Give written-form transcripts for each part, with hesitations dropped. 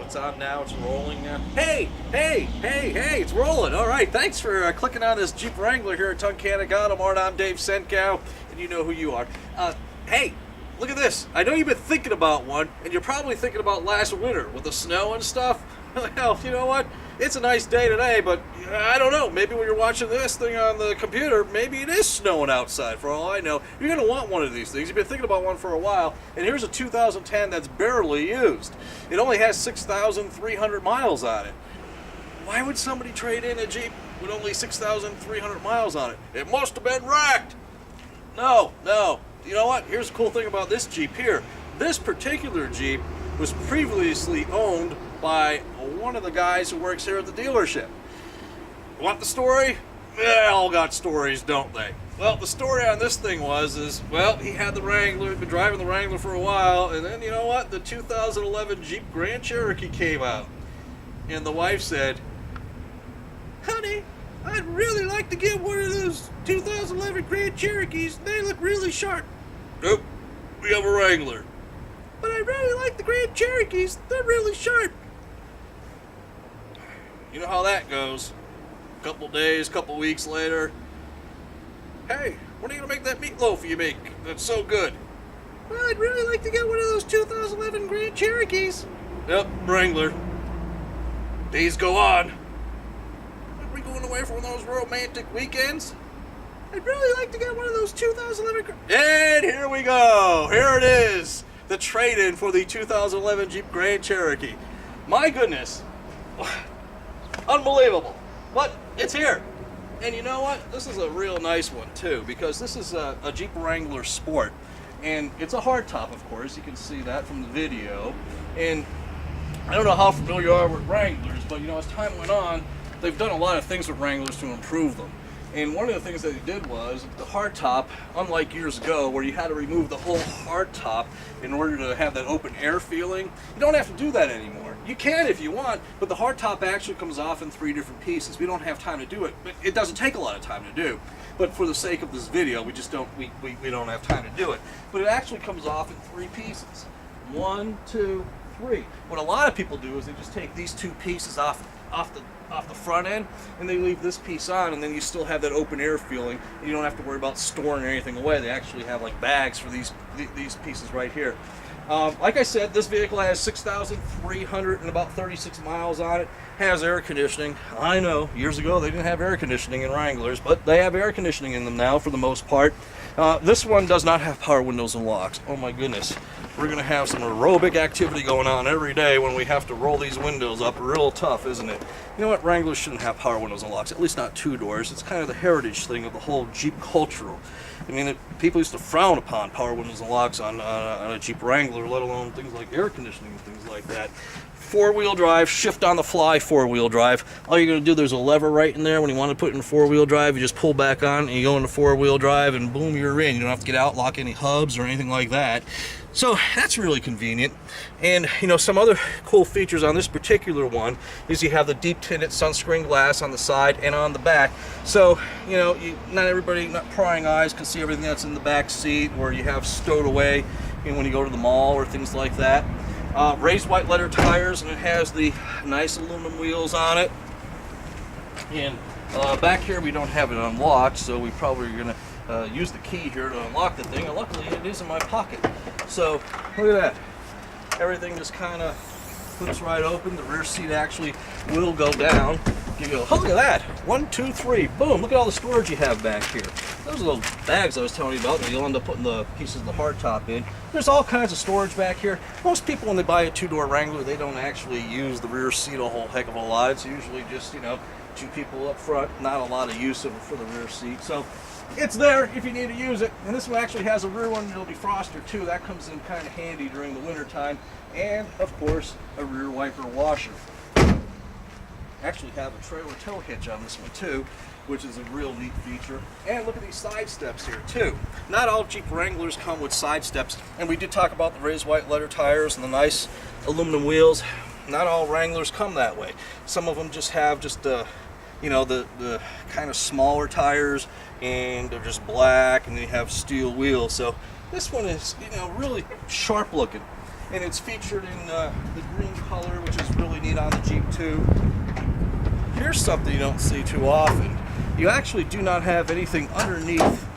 It's on now. It's rolling now. Hey, it's rolling. All right, thanks for clicking on this Jeep Wrangler here at Tunkhannock Auto Mart. I'm Dave Senkow, and you know who you are. Hey, look at this. I know you've been thinking about one, and you're probably thinking about last winter with the snow and stuff. Well, you know what? It's a nice day today, but I don't know. Maybe when you're watching this thing on the computer, maybe it is snowing outside. For all I know, you're going to want one of these things. You've been thinking about one for a while, and here's a 2010 that's barely used. It only has 6,300 miles on it. Why would somebody trade in a Jeep with only 6,300 miles on it? It must have been wrecked. No. You know what? Here's the cool thing about this Jeep here. This particular Jeep was previously owned by one of the guys who works here at the dealership. Want the story? They all got stories, don't they? Well, the story on this thing well, he had the Wrangler, been driving the Wrangler for a while, and then, you know what? The 2011 Jeep Grand Cherokee came out. And the wife said, "Honey, I'd really like to get one of those 2011 Grand Cherokees. They look really sharp." "Nope, we have a Wrangler." "But I really like the Grand Cherokees. They're really sharp." You know how that goes. A couple days, couple weeks later. "Hey, when are you going to make that meatloaf you make that's so good?" "Well, I'd really like to get one of those 2011 Grand Cherokees." "Yep, Wrangler." Days go on. "Are we going away for one of those romantic weekends?" "I'd really like to get one of those 2011 And here we go. Here it is. The trade-in for the 2011 Jeep Grand Cherokee. My goodness. Unbelievable. But it's here. And you know what? This is a real nice one too, because this is a Jeep Wrangler Sport. And it's a hardtop, of course. You can see that from the video. And I don't know how familiar you are with Wranglers, but you know, as time went on, they've done a lot of things with Wranglers to improve them. And one of the things that they did was the hardtop, unlike years ago where you had to remove the whole hardtop in order to have that open air feeling, you don't have to do that anymore. You can if you want, but the hardtop actually comes off in 3 different pieces. We don't have time to do it, but it doesn't take a lot of time to do. But for the sake of this video, we just don't have time to do it. But it actually comes off in 3 pieces. 1, 2, 3. What a lot of people do is they just take these 2 pieces off the front end, and they leave this piece on, and then you still have that open air feeling. You don't have to worry about storing anything away. They actually have like bags for these pieces right here. Like I said, this vehicle has 6,300 and about 36 miles on it. Has air conditioning. I know, years ago they didn't have air conditioning in Wranglers, but they have air conditioning in them now for the most part. This one does not have power windows and locks. Oh my goodness. We're going to have some aerobic activity going on every day when we have to roll these windows up. Real tough, isn't it? You know what? Wranglers shouldn't have power windows and locks, at least not 2 doors. It's kind of the heritage thing of the whole Jeep cultural. I mean, people used to frown upon power windows and locks on a Jeep Wrangler, let alone things like air conditioning and things like that. 4-wheel drive, shift on the fly 4-wheel drive. All you're going to do, there's a lever right in there. When you want to put it in 4-wheel drive, you just pull back on and you go into 4-wheel drive and boom, you're in. You don't have to get out, lock any hubs or anything like that. So that's really convenient. And you know, some other cool features on this particular one is you have the deep tinted sunscreen glass on the side and on the back. So, you know, not prying eyes can see everything that's in the back seat, or you have stowed away, you know, when you go to the mall or things like that. Raised white letter tires, and it has the nice aluminum wheels on it. And back here we don't have it unlocked, so we probably are going to use the key here to unlock the thing, and luckily it is in my pocket. So look at that. Everything just kind of flips right open. The rear seat actually will go down. You go, oh, look at that. 1, 2, 3. Boom. Look at all the storage you have back here. Those are those bags I was telling you about that you'll end up putting the pieces of the hardtop in. There's all kinds of storage back here. Most people, when they buy a 2-door Wrangler, they don't actually use the rear seat a whole heck of a lot. It's usually just, you know, 2 people up front. Not a lot of use of it for the rear seat. So it's there if you need to use it. And this one actually has a rear window defroster too. That comes in kind of handy during the winter time. And of course, a rear wiper washer. Actually have a trailer tow hitch on this one too, which is a real neat feature. And look at these side steps here too. Not all Jeep Wranglers come with side steps, and we did talk about the raised white letter tires and the nice aluminum wheels. Not all Wranglers come that way. Some of them just have you know, the kind of smaller tires, and they're just black, and they have steel wheels. So this one is, you know, really sharp looking. and it's featured in the green color, which is really neat on the Jeep too. Here's something you don't see too often. You actually do not have anything underneath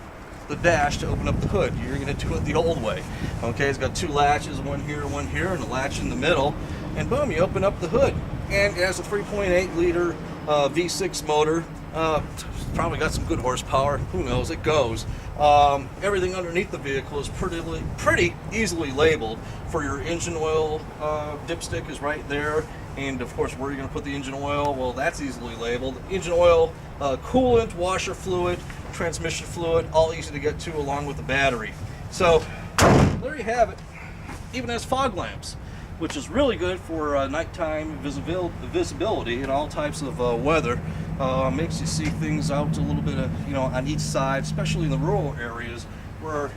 the dash to open up the hood. You're going to do it the old way. Okay, it's got two latches, one here, and a latch in the middle, and boom, you open up the hood. And it has a 3.8 liter V6 motor. Probably got some good horsepower. Who knows? It goes. Everything underneath the vehicle is pretty easily labeled. For your engine oil dipstick is right there, and of course where you're going to put the engine oil, well, that's easily labeled. Engine oil, coolant, washer fluid, transmission fluid, all easy to get to, along with the battery. So there you have it. Even has fog lamps, which is really good for nighttime visibility in all types of weather. Makes you see things out a little bit of, on each side, especially in the rural areas where,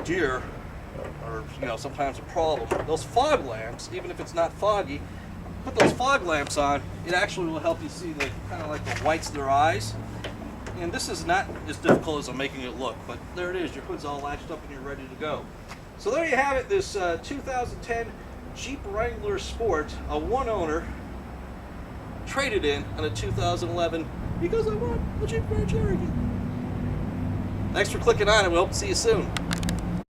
deer are, sometimes a problem. Those fog lamps, even if it's not foggy, put those fog lamps on, it actually will help you see the kind of like the whites of their eyes. And this is not as difficult as I'm making it look, but there it is. Your hood's all latched up and you're ready to go. So there you have it, this 2010 Jeep Wrangler Sport, a one owner, traded in on a 2011 because I want a Jeep Grand Cherokee. Thanks for clicking on, and we hope to see you soon.